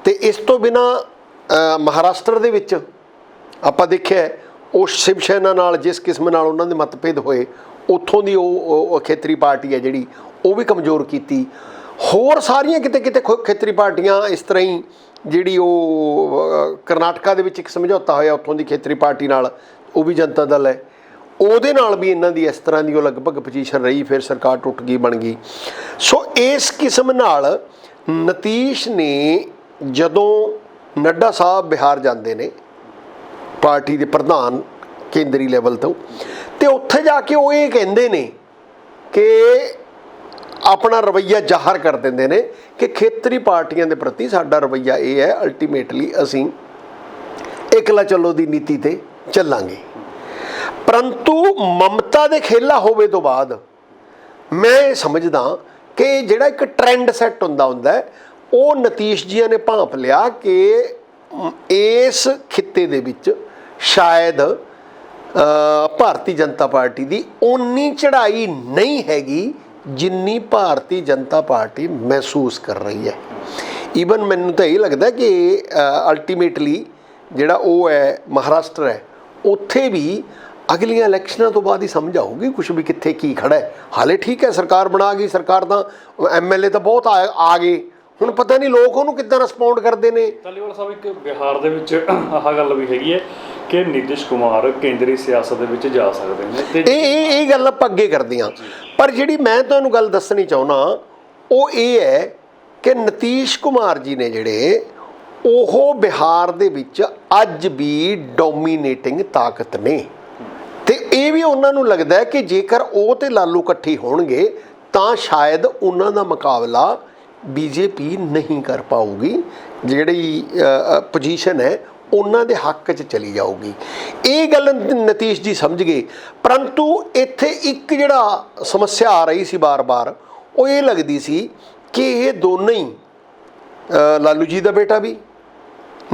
ਤੇ ਇਸ ਤੋਂ ਬਿਨਾਂ ਮਹਾਰਾਸ਼ਟਰ ਦੇ ਵਿੱਚ ਆਪਾਂ ਦੇਖਿਆ ਉਸ ਸ਼ਿਵ ਸੈਨਾ ਨਾਲ ਜਿਸ ਕਿਸਮ ਨਾਲ ਉਹਨਾਂ ਦੇ ਮਤਭੇਦ ਹੋਏ, ਉੱਥੋਂ ਦੀ ਉਹ ਖੇਤਰੀ ਪਾਰਟੀ ਹੈ ਜਿਹੜੀ ਉਹ ਵੀ ਕਮਜ਼ੋਰ ਕੀਤੀ। ਹੋਰ ਸਾਰੀਆਂ ਕਿਤੇ ਕਿਤੇ ਖੇਤਰੀ ਪਾਰਟੀਆਂ ਇਸ ਤਰ੍ਹਾਂ ਹੀ, ਜਿਹੜੀ ਉਹ ਕਰਨਾਟਕਾ ਦੇ ਵਿੱਚ ਇੱਕ ਸਮਝੌਤਾ ਹੋਇਆ ਉੱਥੋਂ ਦੀ ਖੇਤਰੀ ਪਾਰਟੀ ਨਾਲ, ਉਹ ਵੀ ਜਨਤਾ ਦਲ ਹੈ, ਉਹਦੇ ਨਾਲ ਵੀ ਇਹਨਾਂ ਦੀ ਇਸ ਤਰ੍ਹਾਂ ਦੀ ਉਹ ਲਗਭਗ ਪੋਜੀਸ਼ਨ ਰਹੀ, ਫਿਰ ਸਰਕਾਰ ਟੁੱਟ ਗਈ, ਬਣ ਗਈ। ਸੋ ਇਸ ਕਿਸਮ ਨਾਲ ਨਤੀਸ਼ ਨੇ, ਜਦੋਂ ਨੱਡਾ ਸਾਹਿਬ ਬਿਹਾਰ ਜਾਂਦੇ ਨੇ ਪਾਰਟੀ ਦੇ ਪ੍ਰਧਾਨ ਕੇਂਦਰੀ ਲੈਵਲ ਤੋਂ, ਤੇ ਉੱਥੇ ਜਾ ਕੇ ਉਹ ਇਹ ਕਹਿੰਦੇ ਨੇ ਕਿ ਆਪਣਾ ਰਵੱਈਆ ਜ਼ਾਹਰ ਕਰ ਦਿੰਦੇ ਨੇ ਕਿ ਖੇਤਰੀ ਪਾਰਟੀਆਂ ਦੇ ਪ੍ਰਤੀ ਸਾਡਾ ਰਵੱਈਆ ਇਹ ਹੈ, ਅਲਟੀਮੇਟਲੀ ਅਸੀਂ ਇਕਲਾ ਚੱਲੋ ਦੀ ਨੀਤੀ ਤੇ ਚੱਲਾਂਗੇ। ਪਰੰਤੂ ਮਮਤਾ ਦੇ ਖੇਲਾ ਹੋਵੇ ਤੋਂ ਬਾਅਦ ਮੈਂ ਇਹ ਸਮਝਦਾ ਕਿ ਜਿਹੜਾ ਇੱਕ ਟ੍ਰੈਂਡ ਸੈੱਟ ਹੁੰਦਾ ਹੈ, ਉਹ ਨਤੀਸ਼ ਜੀਆਂ ਨੇ ਭਾਂਪ ਲਿਆ ਕਿ ਇਸ ਖਿੱਤੇ ਦੇ ਵਿੱਚ ਸ਼ਾਇਦ ਭਾਰਤੀ ਜਨਤਾ ਪਾਰਟੀ ਦੀ ਓਨੀ ਚੜ੍ਹਾਈ ਨਹੀਂ ਹੈਗੀ ਜਿੰਨੀ ਭਾਰਤੀ ਜਨਤਾ ਪਾਰਟੀ ਮਹਿਸੂਸ ਕਰ ਰਹੀ ਹੈ। ਈਵਨ ਮੈਨੂੰ ਤਾਂ ਇਹ ਲੱਗਦਾ ਕਿ ਅਲਟੀਮੇਟਲੀ ਜਿਹੜਾ ਉਹ ਹੈ ਮਹਾਰਾਸ਼ਟਰ ਹੈ, ਉੱਥੇ ਵੀ ਅਗਲੀਆਂ ਇਲੈਕਸ਼ਨਾਂ ਤੋਂ ਬਾਅਦ ਹੀ ਸਮਝ ਆਊਗੀ ਕੁਛ ਵੀ ਕਿੱਥੇ ਕੀ ਖੜਾ ਹੈ। ਹਾਲੇ ਠੀਕ ਹੈ ਸਰਕਾਰ ਬਣਾ ਗਈ, ਸਰਕਾਰ ਤਾਂ MLA ਤਾਂ ਬਹੁਤ ਆ ਗਏ, ਹੁਣ ਪਤਾ ਨਹੀਂ ਲੋਕ ਉਹਨੂੰ ਕਿੱਦਾਂ ਰਿਸਪੌਂਡ ਕਰਦੇ ਨੇ। ਧਾਲੀਵਾਲ ਸਾਹਿਬ, ਇੱਕ ਬਿਹਾਰ ਦੇ ਵਿੱਚ ਆਹ ਗੱਲ ਵੀ ਹੈਗੀ ਹੈ ਕਿ ਨਿਤਿਸ਼ ਕੁਮਾਰ ਕੇਂਦਰੀ ਸਿਆਸਤ ਦੇ ਵਿੱਚ ਜਾ ਸਕਦੇ ਨੇ, ਤੇ ਇਹ ਗੱਲ ਆਪਾਂ ਅੱਗੇ ਕਰਦੇ ਹਾਂ। ਪਰ ਜਿਹੜੀ ਮੈਂ ਤੁਹਾਨੂੰ ਗੱਲ ਦੱਸਣੀ ਚਾਹੁੰਦਾ ਉਹ ਇਹ ਹੈ ਕਿ ਨਤੀਸ਼ ਕੁਮਾਰ ਜੀ ਨੇ ਜਿਹੜੇ, ਉਹ ਬਿਹਾਰ ਦੇ ਵਿੱਚ ਅੱਜ ਵੀ ਡੋਮੀਨੇਟਿੰਗ ਤਾਕਤ ਨੇ, ਤੇ ਇਹ ਵੀ ਉਹਨਾਂ ਨੂੰ ਲੱਗਦਾ ਕਿ ਜੇਕਰ ਉਹ ਤੇ ਲਾਲੂ ਇਕੱਠੇ ਹੋਣਗੇ ਤਾਂ ਸ਼ਾਇਦ ਉਹਨਾਂ ਦਾ ਮੁਕਾਬਲਾ BJP ਨਹੀਂ ਕਰ ਪਾਊਗੀ, ਜਿਹੜੀ ਪੋਜੀਸ਼ਨ ਹੈ ਉਹਨਾਂ ਦੇ ਹੱਕ 'ਚ ਚਲੀ ਜਾਊਗੀ। ਇਹ ਗੱਲ ਨਤੀਸ਼ ਜੀ ਸਮਝ ਗਏ। ਪਰੰਤੂ ਇੱਥੇ ਇੱਕ ਜਿਹੜਾ ਸਮੱਸਿਆ ਆ ਰਹੀ ਸੀ ਬਾਰ-ਬਾਰ, ਉਹ ਇਹ ਲੱਗਦੀ ਸੀ ਕਿ ਇਹ ਦੋਨੇ ਹੀ, ਲਾਲੂ ਜੀ ਦਾ ਬੇਟਾ ਵੀ,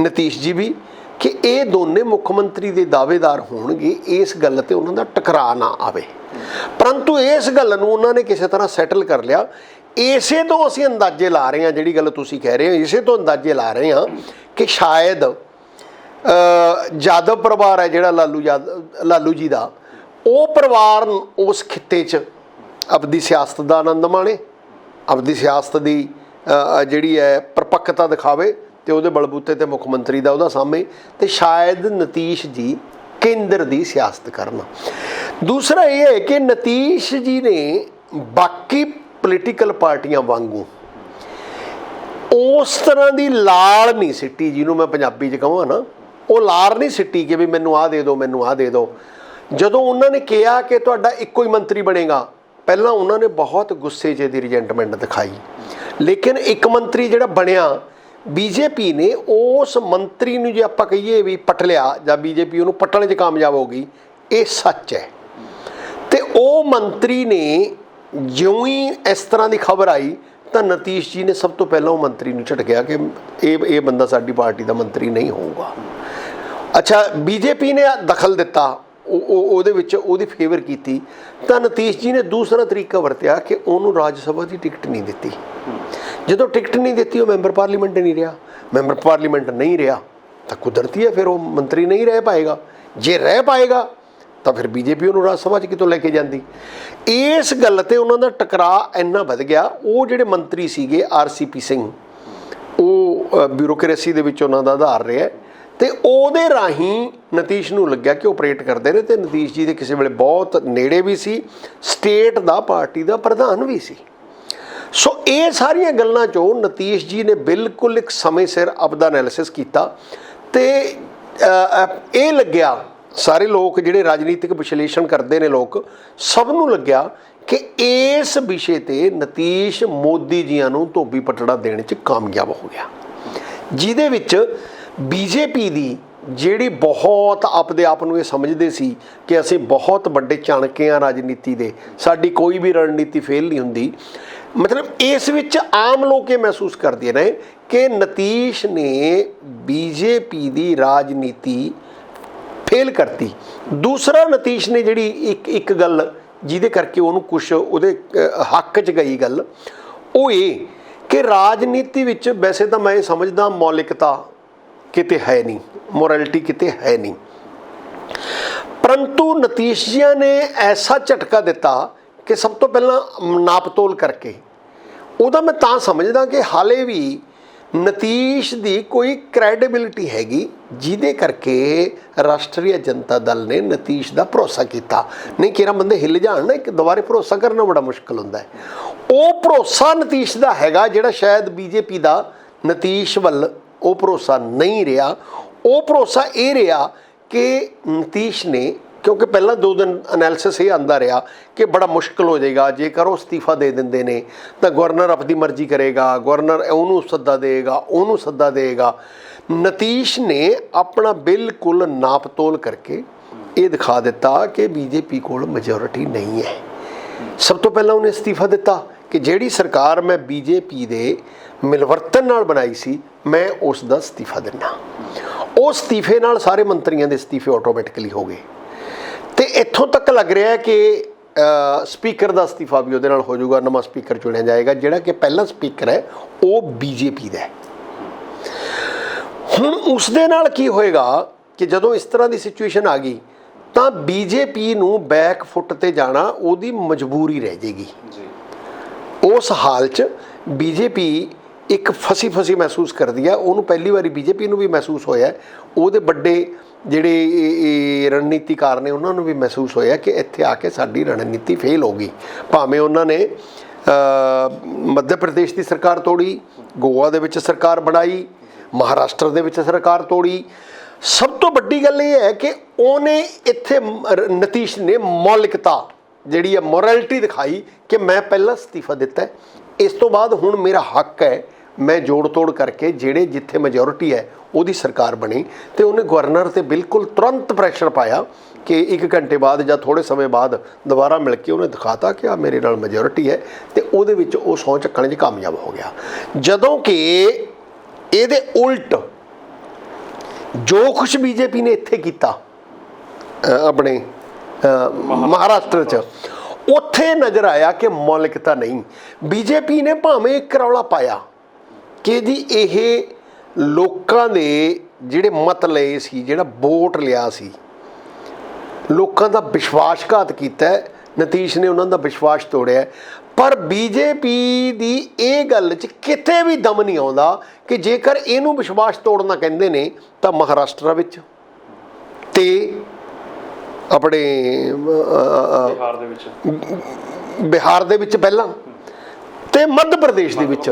ਨਤੀਸ਼ ਜੀ ਵੀ, ਕਿ ਇਹ ਦੋਨੇ ਮੁੱਖ ਮੰਤਰੀ ਦੇ ਦਾਅਵੇਦਾਰ ਹੋਣਗੇ, ਇਸ ਗੱਲ ਤੇ ਉਹਨਾਂ ਦਾ ਟਕਰਾਅ ਨਾ ਆਵੇ। ਪਰੰਤੂ ਇਸ ਗੱਲ ਨੂੰ ਉਹਨਾਂ ਨੇ ਕਿਸੇ ਤਰ੍ਹਾਂ ਸੈਟਲ ਕਰ ਲਿਆ। ਇਸੇ ਤੋਂ ਅਸੀਂ ਅੰਦਾਜ਼ੇ ਲਾ ਰਹੇ ਹਾਂ, ਜਿਹੜੀ ਗੱਲ ਤੁਸੀਂ ਕਹਿ ਰਹੇ ਹੋ, ਇਸੇ ਤੋਂ ਅੰਦਾਜ਼ੇ ਲਾ ਰਹੇ ਹਾਂ ਕਿ ਸ਼ਾਇਦ ਯਾਦਵ ਪਰਿਵਾਰ ਹੈ ਜਿਹੜਾ ਲਾਲੂ ਜੀ ਦਾ, ਉਹ ਪਰਿਵਾਰ ਉਸ ਖਿੱਤੇ 'ਚ ਆਪਦੀ ਸਿਆਸਤ ਦਾ ਆਨੰਦ ਮਾਣੇ, ਆਪਦੀ ਸਿਆਸਤ ਦੀ ਜਿਹੜੀ ਹੈ ਪਰਪੱਕਤਾ ਦਿਖਾਵੇ, ਤੇ ਉਹਦੇ ਬਲਬੂਤੇ ਤੇ ਮੁੱਖ ਮੰਤਰੀ ਦਾ ਉਹਦਾ ਸਾਹਮਣੇ, ਤੇ ਸ਼ਾਇਦ ਨਤੀਸ਼ ਜੀ ਕੇਂਦਰ ਦੀ ਸਿਆਸਤ ਕਰਨ। ਦੂਸਰਾ ਇਹ ਹੈ ਕਿ ਨਤੀਸ਼ ਜੀ ਨੇ ਬਾਕੀ ਪੋਲੀਟੀਕਲ ਪਾਰਟੀਆਂ ਵਾਂਗੂ ਉਸ ਤਰ੍ਹਾਂ ਦੀ ਲਾਲ ਨਹੀਂ ਸਿੱਟੀ, ਜਿਹਨੂੰ ਮੈਂ ਪੰਜਾਬੀ 'ਚ ਕਹਾਂ ਨਾ, ਉਹ ਲਾਲ ਨਹੀਂ ਸਿੱਟੀ ਕਿ ਵੀ ਮੈਨੂੰ ਆਹ ਦੇ ਦਿਓ, ਮੈਨੂੰ ਆਹ ਦੇ ਦਿਓ। ਜਦੋਂ ਉਹਨਾਂ ਨੇ ਕਿਹਾ ਕਿ ਤੁਹਾਡਾ ਇੱਕੋ ਹੀ ਮੰਤਰੀ ਬਣੇਗਾ, ਪਹਿਲਾਂ ਉਹਨਾਂ ਨੇ ਬਹੁਤ ਗੁੱਸੇ 'ਚ ਦੀ ਰਿਜੈਂਟਮੈਂਟ ਦਿਖਾਈ, ਲੇਕਿਨ ਇੱਕ ਮੰਤਰੀ ਜਿਹੜਾ ਬਣਿਆ, BJP ਨੇ ਉਸ ਮੰਤਰੀ ਨੂੰ ਜੇ ਆਪਾਂ ਕਹੀਏ ਵੀ ਪਟ ਲਿਆ, ਜਾਂ BJP ਉਹਨੂੰ ਪੱਟਣ 'ਚ ਕਾਮਯਾਬ ਹੋ ਗਈ, ਇਹ ਸੱਚ ਹੈ। ਤੇ ਉਹ ਮੰਤਰੀ ਨੇ ਜਿਉਂ ਹੀ ਇਸ ਤਰ੍ਹਾਂ ਦੀ ਖਬਰ ਆਈ ਤਾਂ ਨਤੀਸ਼ ਜੀ ਨੇ ਸਭ ਤੋਂ ਪਹਿਲਾਂ ਉਹ ਮੰਤਰੀ ਨੂੰ ਝਟਕਿਆ ਕਿ ਇਹ ਬੰਦਾ ਸਾਡੀ ਪਾਰਟੀ ਦਾ ਮੰਤਰੀ ਨਹੀਂ ਹੋਊਗਾ। ਅੱਛਾ, BJP ਨੇ ਦਖਲ ਦਿੱਤਾ, ਉਹਦੇ ਵਿੱਚ ਉਹਦੀ ਫੇਵਰ ਕੀਤੀ, ਤਾਂ ਨਤੀਸ਼ ਜੀ ਨੇ ਦੂਸਰਾ ਤਰੀਕਾ ਵਰਤਿਆ ਕਿ ਉਹਨੂੰ ਰਾਜ ਸਭਾ ਦੀ ਟਿਕਟ ਨਹੀਂ ਦਿੱਤੀ। ਜਦੋਂ ਟਿਕਟ ਨਹੀਂ ਦਿੱਤੀ, ਉਹ ਮੈਂਬਰ ਪਾਰਲੀਮੈਂਟ ਨਹੀਂ ਰਿਹਾ। ਮੈਂਬਰ ਪਾਰਲੀਮੈਂਟ ਨਹੀਂ ਰਿਹਾ ਤਾਂ ਕੁਦਰਤੀ ਹੈ ਫਿਰ ਉਹ ਮੰਤਰੀ ਨਹੀਂ ਰਹਿ ਪਾਏਗਾ। ਜੇ ਰਹਿ ਪਾਏਗਾ ਤਾਂ ਫਿਰ BJP ਉਹਨੂੰ ਰਾਜ ਸਭਾ 'ਚ ਕਿਤੋਂ ਲੈ ਕੇ ਜਾਂਦੀ। ਇਸ ਗੱਲ 'ਤੇ ਉਹਨਾਂ ਦਾ ਟਕਰਾਅ ਇੰਨਾ ਵੱਧ ਗਿਆ। ਉਹ ਜਿਹੜੇ ਮੰਤਰੀ ਸੀਗੇ RCP ਸਿੰਘ, ਉਹ ਬਿਊਰੋਕਰੇਸੀ ਦੇ ਵਿੱਚ ਉਹਨਾਂ ਦਾ ਆਧਾਰ ਰਿਹਾ, ਤੇ ਉਹਦੇ ਰਾਹੀਂ ਨਤੀਸ਼ ਨੂੰ ਲੱਗਿਆ ਕਿ ਆਪਰੇਟ ਕਰਦੇ ਨੇ, ਤੇ ਨਤੀਸ਼ ਜੀ ਦੇ ਕਿਸੇ ਵੇਲੇ ਬਹੁਤ ਨੇੜੇ ਵੀ ਸੀ, ਸਟੇਟ ਦਾ ਪਾਰਟੀ ਦਾ ਪ੍ਰਧਾਨ ਵੀ ਸੀ। ਸੋ ਇਹ ਸਾਰੀਆਂ ਗੱਲਾਂ 'ਚੋਂ ਨਤੀਸ਼ ਜੀ ਨੇ ਬਿਲਕੁਲ ਇੱਕ ਸਮੇਂ ਸਿਰ ਆਪਦਾ ਐਨਾਲਿਸਿਸ ਕੀਤਾ, ਤੇ ਇਹ ਲੱਗਿਆ, ਸਾਰੇ ਲੋਕ ਜਿਹੜੇ ਰਾਜਨੀਤਿਕ ਵਿਸ਼ਲੇਸ਼ਣ ਕਰਦੇ ਨੇ ਲੋਕ, ਸਭ ਨੂੰ ਲੱਗਿਆ ਕਿ ਇਸ ਵਿਸ਼ੇ 'ਤੇ ਨਤੀਸ਼ ਮੋਦੀ ਜੀਆਂ ਨੂੰ ਧੋਬੀ ਪਟੜਾ ਦੇਣ 'ਚ ਕਾਮਯਾਬ ਹੋ ਗਿਆ, ਜਿਹਦੇ ਵਿੱਚ BJP ਦੀ ਜਿਹੜੀ ਬਹੁਤ ਆਪਦੇ ਆਪ ਨੂੰ ਇਹ ਸਮਝਦੇ ਸੀ ਕਿ ਅਸੀਂ ਬਹੁਤ ਵੱਡੇ ਚਾਣਕੇ ਹਾਂ ਰਾਜਨੀਤੀ ਦੇ, ਸਾਡੀ ਕੋਈ ਵੀ ਰਣਨੀਤੀ ਫੇਲ ਨਹੀਂ ਹੁੰਦੀ, ਮਤਲਬ ਇਸ ਵਿੱਚ ਆਮ ਲੋਕ ਇਹ ਮਹਿਸੂਸ ਕਰਦੇ ਨੇ ਕਿ ਨਤੀਸ਼ ਨੇ BJP ਦੀ ਰਾਜਨੀਤੀ ਫੇਲ ਕਰਤੀ। ਦੂਸਰਾ, ਨਤੀਸ਼ ਨੇ ਜਿਹੜੀ ਇੱਕ ਗੱਲ ਜਿਹਦੇ ਕਰਕੇ ਉਹਨੂੰ ਕੁਛ ਉਹਦੇ ਹੱਕ 'ਚ ਗਈ ਗੱਲ, ਉਹ ਇਹ ਕਿ ਰਾਜਨੀਤੀ ਵਿੱਚ ਵੈਸੇ ਤਾਂ ਮੈਂ ਇਹ ਸਮਝਦਾ ਮੌਲਿਕਤਾ ਕਿਤੇ ਹੈ ਨਹੀਂ, ਮੋਰੈਲਿਟੀ ਕਿਤੇ ਹੈ ਨਹੀਂ, परंतु नीतीश जी ने ऐसा झटका दिता कि सब तो पहला नाप तोल करके ਉਹਦਾ मैं ਤਾਂ समझदा कि हाले भी नीतीश ਦੀ कोई क्रेडिबिलिटी हैगी ਜਿਹਦੇ ਕਰਕੇ राष्ट्रीय जनता दल ने नीतीश ਦਾ ਭਰੋਸਾ ਕੀਤਾ। नहीं ਕਿਹੜਾ ਬੰਦੇ ਹਿੱਲ ਜਾਣ ਨਾ ਇੱਕ ਦੁਬਾਰੇ ਭਰੋਸਾ ਕਰਨਾ ਬੜਾ ਮੁਸ਼ਕਲ ਹੁੰਦਾ ਹੈ। ਉਹ ਭਰੋਸਾ ਨੀਤੀਸ਼ ਦਾ ਹੈਗਾ ਜਿਹੜਾ ਸ਼ਾयद बीजेपी ਦਾ नीतीश ਵੱਲ ਉਹ ਭਰੋਸਾ नहीं ਰਿਹਾ। ਉਹ ਭਰੋਸਾ ਇਹ ਰਿਹਾ कि नीतीश ने, क्योंकि पहला 2 दिन एनालिसिस ये आंदा रहा कि बड़ा मुश्किल हो जाएगा जेकर वो इस्तीफा दे देंगे ने तो गवर्नर अपनी मर्जी करेगा, गवर्नर उन्होंने सद्दा देगा, उन्होंने सद्दा देगा। नीतीश ने अपना बिल्कुल नाप तोल करके ये दिखा दिता कि बीजेपी को मेजोरिटी नहीं है। सब तो पहला उन्हें इस्तीफा दिता कि जिहड़ी सरकार मैं बीजेपी दे मिलवर्तन नाल बनाई सी मैं उसका इस्तीफा दिना। उस इस्तीफे नाल सारे मंत्रियों के इस्तीफे ऑटोमैटिकली हो गए। तो इत्थों तक लग रहा है कि स्पीकर का इस्तीफा भी उहदे नाल हो जाऊगा, नवा स्पीकर चुनिया जाएगा। जिहड़ा कि पहला स्पीकर है वो बीजेपी का है। हुण उस दे नाल की होएगा कि जदों इस तरह की सिचुएशन आ गई तो बीजेपी नूं बैक फुट ते जाना उहदी मजबूरी रह जाएगी। उस हाल च बीजेपी एक फसी फसी महसूस करती है। उन्होंने पहली बारी बीजेपी नूं भी महसूस होया, उहदे बड़े ਜਿਹੜੇ रणनीतिकार ने उन्होंने भी महसूस होया कि इत्थे आके साडी रणनीति फेल हो गई। भावें उन्होंने मध्य प्रदेश की सरकार तोड़ी, गोवा दे विच सरकार बनाई, महाराष्ट्र दे विच सरकार तोड़ी। सब तो वड्डी गल ये है कि उन्हें इत्थे नीतीश ने मौलिकता जिहड़ी है मोरैलिटी दिखाई कि मैं पहला इस्तीफा दिता है, इस तो बाद हुण मेरा हक है मैं जोड़ तोड़ करके जेड़े जिथे मेजोरिटी है ਉਹਦੀ सरकार बनी। तो उन्हें गवर्नर से बिल्कुल तुरंत प्रैशर पाया कि 1 घंटे बाद या थोड़े समय बाद दोबारा मिल के उन्हें दिखाता कि आ मेरे नाल मेजोरिटी है। तो ਉਹਦੇ ਵਿੱਚ ਉਹ ਸਹੁੰ ਚੱਕਣ 'ਚ ਕਾਮਯਾਬ ਹੋ ਗਿਆ। ਜਦੋਂ ਕਿ ਇਹਦੇ ਉਲਟ ਜੋ ਕੁਛ बीजेपी ने ਇੱਥੇ ਕੀਤਾ ਆਪਣੇ महाराष्ट्र च ਉੱਥੇ नज़र आया कि मौलिकता नहीं। बीजेपी ने भावें एक रौला पाया कि जी ਇਹ ਲੋਕਾਂ ਦੇ ਜਿਹੜੇ ਮਤ ਲਏ ਸੀ, ਜਿਹੜਾ ਵੋਟ ਲਿਆ ਸੀ, ਲੋਕਾਂ ਦਾ ਵਿਸ਼ਵਾਸਘਾਤ ਕੀਤਾ। ਨੀਤੀਸ਼ ਨੇ ਉਹਨਾਂ ਦਾ ਵਿਸ਼ਵਾਸ ਤੋੜਿਆ। ਪਰ बीजेपी ਦੀ ਇਹ ਗੱਲ 'ਚ ਕਿਤੇ ਵੀ ਦਮ ਨਹੀਂ ਆਉਂਦਾ ਕਿ ਜੇਕਰ ਇਹਨੂੰ ਵਿਸ਼ਵਾਸ ਤੋੜਨਾ ਕਹਿੰਦੇ ਨੇ ਤਾਂ ਮਹਾਰਾਸ਼ਟਰ ਵਿੱਚ ਤੇ ਆਪਣੇ ਬਿਹਾਰ ਦੇ ਵਿੱਚ ਪਹਿਲਾਂ ਤੇ मध्य प्रदेश ਦੇ ਵਿੱਚ।